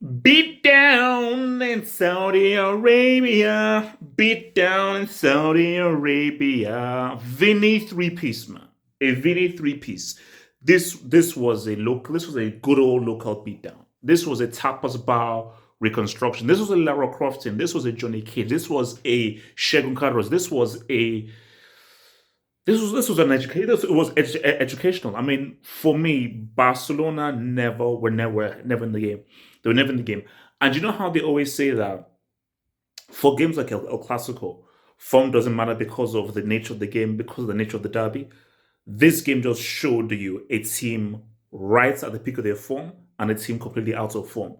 Beat down in Saudi Arabia. Beat down in Saudi Arabia. VINI three-piece, man. A VINI three-piece. This was a good old local beatdown. This was a tapas bar reconstruction. This was a Lara Crofton. This was a Johnny Cage. This was a Shegun Carlos. This was an educated. It was educational. I mean, for me, Barcelona never in the game. They were never in the game. And you know how they always say that for games like El Clasico, form doesn't matter because of the nature of the game, because of the nature of the derby. This game just showed you a team right at the peak of their form and a team completely out of form.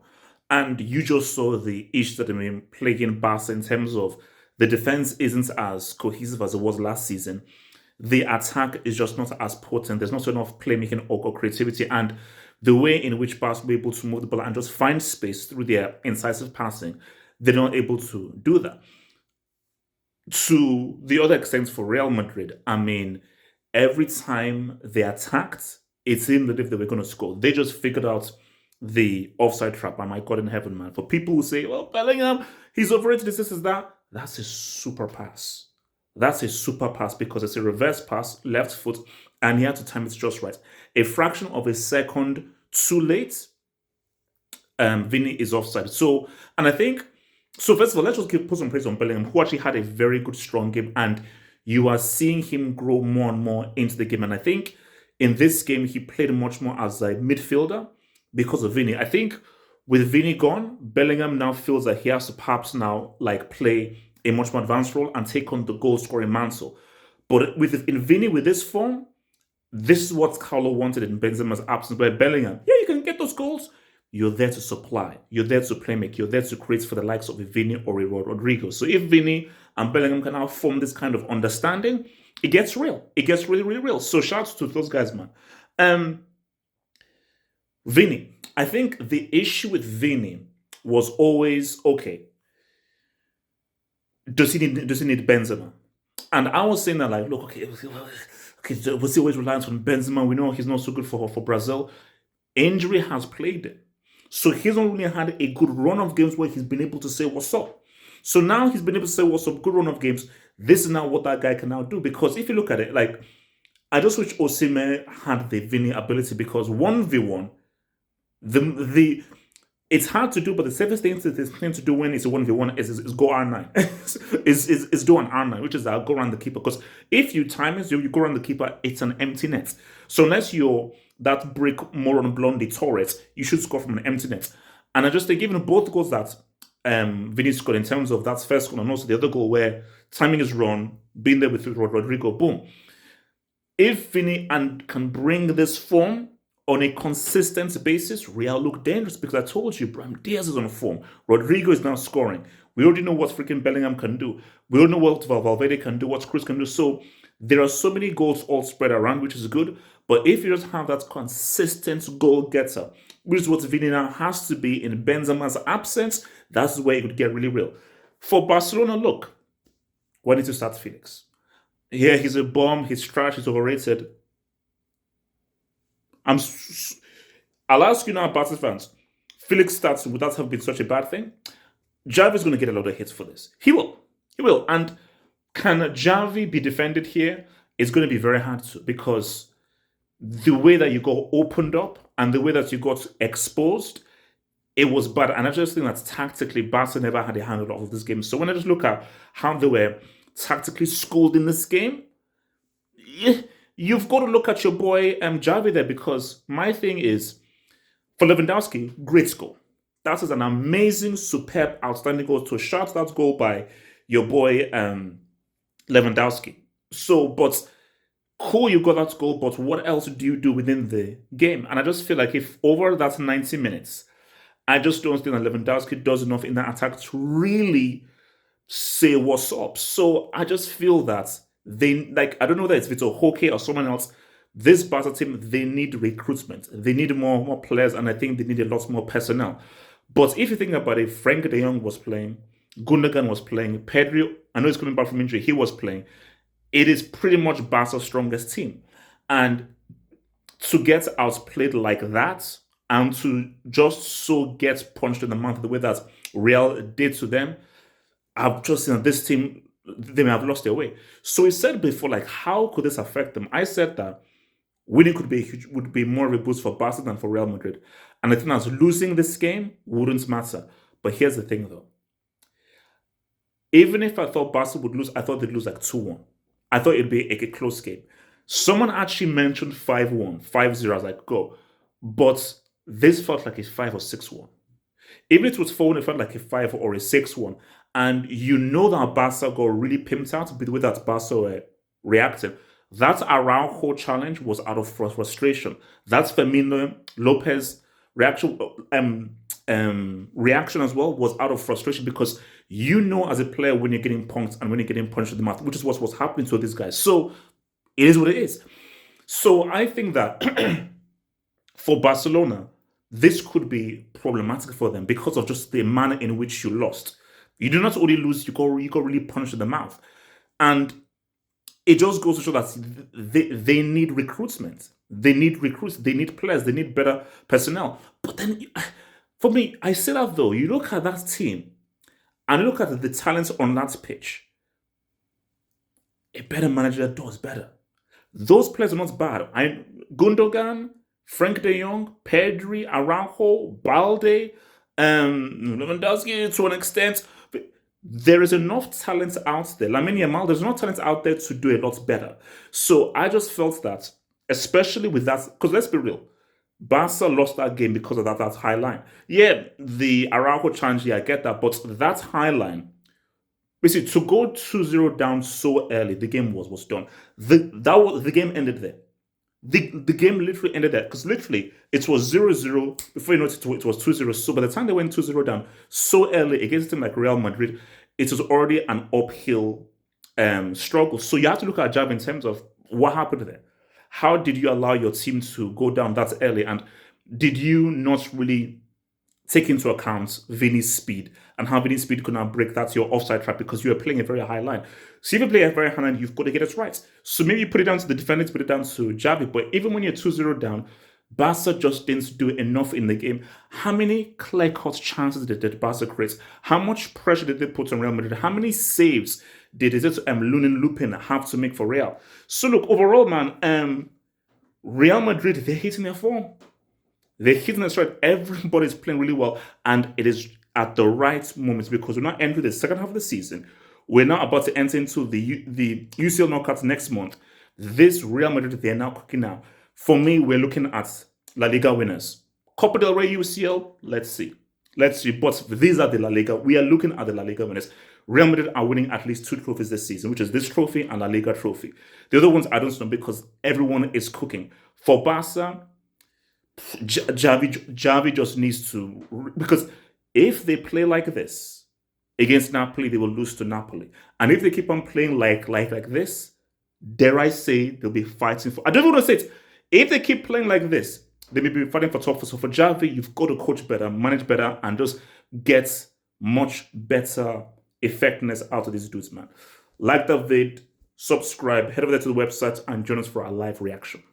And you just saw the issue that I mean plaguing Barca in terms of the defense isn't as cohesive as it was last season. The attack is just not as potent. There's not enough playmaking or creativity. And the way in which Barca were able to move the ball and just find space through their incisive passing, they're not able to do that. To the other extent for Real Madrid, I mean, every time they attacked, it seemed that if they were going to score, they just figured out the offside trap. And my God in heaven, man. For people who say, well, Bellingham, he's overrated, this is that. That's a super pass. That's a super pass because it's a reverse pass, left foot, and he had to time it just right. A fraction of a second too late, Vinny is offside. So, and I think, so first of all, let's just put some praise on Bellingham, who actually had a very good, strong game, and you are seeing him grow more and more into the game. And I think in this game, he played much more as a midfielder because of Vinny. I think with Vinny gone, Bellingham now feels that he has to perhaps now like play a much more advanced role and take on the goal scoring mantle. But in Vinny with this form, this is what Carlo wanted in Benzema's absence. Where Bellingham, yeah, you can get those goals. You're there to supply. You're there to play make. You're there to create for the likes of a Vinny or a Rodrigo. So if Vinny and Bellingham can now form this kind of understanding, it gets real. It gets really, really real. So shout out to those guys, man. Vinny, I think the issue with Vinny was always okay. Does he need Benzema? And I was saying that like, look, okay, was he always reliant on Benzema? We know he's not so good for Brazil. Injury has played him. So he's only had a good run of games where he's been able to say what's up. So now he's been able to say what's up, good run of games. This is now what that guy can now do. Because if you look at it, like, I just wish Osimhen had the Vinny ability because 1v1, it's hard to do, but the safest thing to do when it's a 1v1 is go R9. is do an R9, which is go around the keeper. Because if you time it, you go around the keeper, it's an empty net. So unless you're that brick Moron Blondie Torres, you should score from an empty net. And I just think even both goals that Vinny scored in terms of that first goal and also the other goal where timing is wrong, being there with Rodrigo, boom. If Vinny can bring this form on a consistent basis, Real look dangerous because I told you, Brahim Diaz is on form. Rodrigo is now scoring. We already know what freaking Bellingham can do. We already know what Valverde can do, what Cruz can do. So there are so many goals all spread around, which is good. But if you just have that consistent goal getter, which is what Vini now has to be in Benzema's absence, that's where it could get really real. For Barcelona, look, why need to start Felix? Yeah, he's a bomb, he's trash, he's overrated. I'll ask you now, Barca fans. Felix starts would that have been such a bad thing? Xavi's going to get a lot of hits for this. He will. He will. And can Xavi be defended here? It's going to be very hard to because the way that you got opened up and the way that you got exposed, it was bad. And I just think that tactically, Barca never had a handle of this game. So when I just look at how they were tactically schooled in this game, you've got to look at your boy Xavi there because my thing is, for Lewandowski, great goal. That is an amazing, superb, outstanding goal to shout that goal by your boy Lewandowski. So, but cool, you got that goal, but what else do you do within the game? And I just feel like if over that 90 minutes, I just don't think that Lewandowski does enough in that attack to really say what's up. So I just feel that I don't know that it's Vitor Roque or someone else. This Barca team, they need recruitment. They need more players, and I think they need a lot more personnel. But if you think about it, Frank de Jong was playing, Gundogan was playing, Pedri, I know he's coming back from injury, he was playing. It is pretty much Barca's strongest team. And to get outplayed like that and to just so get punched in the mouth the way that Real did to them, I've just seen that this team, they may have lost their way. So he said before, like, how could this affect them? I said that winning could be would be more of a boost for Barca than for Real Madrid. And I think as losing this game wouldn't matter. But here's the thing though. Even if I thought Barca would lose, I thought they'd lose like 2-1. I thought it'd be a close game. Someone actually mentioned 5-1, 5-0. I was like, go. But this felt like a 5 or 6-1. Even if it was 4-1, it felt like a 5 or a 6-1. And you know that Barca got really pimped out with the way that Barca reacted. That Araujo challenge was out of frustration. That's Firmino Lopez reaction reaction as well was out of frustration because you know as a player when you're getting punked and when you're getting punched in the mouth, which is what was happening to these guys. So it is what it is. So I think that for Barcelona, this could be problematic for them because of just the manner in which you lost. You do not only lose, you got really punched in the mouth. And it just goes to show that they need recruitment. They need recruits. They need players. They need better personnel. But then, for me, I say that though, you look at that team and you look at the talents on that pitch, a better manager does better. Those players are not bad. Gundogan, Frank de Jong, Pedri, Araujo, Balde, Lewandowski to an extent. There is enough talent out there. Lamine Yamal, there's enough talent out there to do a lot better. So I just felt that, especially with that, because let's be real, Barca lost that game because of that high line. Yeah, the Araujo challenge, yeah, I get that, but that high line, basically, to go 2-0 down so early, the game was done. The game ended there. The game literally ended there because literally it was 0-0 before you know it was 2-0. So by the time they went 2-0 down so early against a team like Real Madrid, it was already an uphill struggle. So you have to look at Xavi in terms of what happened there. How did you allow your team to go down that early? And did you not really take into account VINI's speed and how VINI's speed could not break that your offside trap because you are playing a very high line. So if you play a very high line, you've got to get it right. So maybe you put it down to the defenders, put it down to Xavi. But even when you're 2-0 down, Barca just didn't do enough in the game. How many clear-cut chances did Barca create? How much pressure did they put on Real Madrid? How many saves did Lupin have to make for Real? So look, overall, man, Real Madrid, they're hitting their form. They're hitting their stride. Everybody's playing really well. And it is at the right moment because we're not entering the second half of the season. We're now about to enter into the UCL knockouts next month. This Real Madrid, they're now cooking now. For me, we're looking at La Liga winners. Copa del Rey, UCL, let's see. But these are the La Liga. We are looking at the La Liga winners. Real Madrid are winning at least 2 trophies this season, which is this trophy and La Liga trophy. The other ones I don't know because everyone is cooking. For Barca, Xavi just needs to, because if they play like this against Napoli, they will lose to Napoli. And if they keep on playing like this, dare I say, they'll be fighting for, I don't even want to say it, if they keep playing like this, they may be fighting for top 4. So for Xavi, you've got to coach better, manage better, and just get much better effectiveness out of these dudes, man. Like the vid, subscribe, head over there to the website, and join us for our live reaction.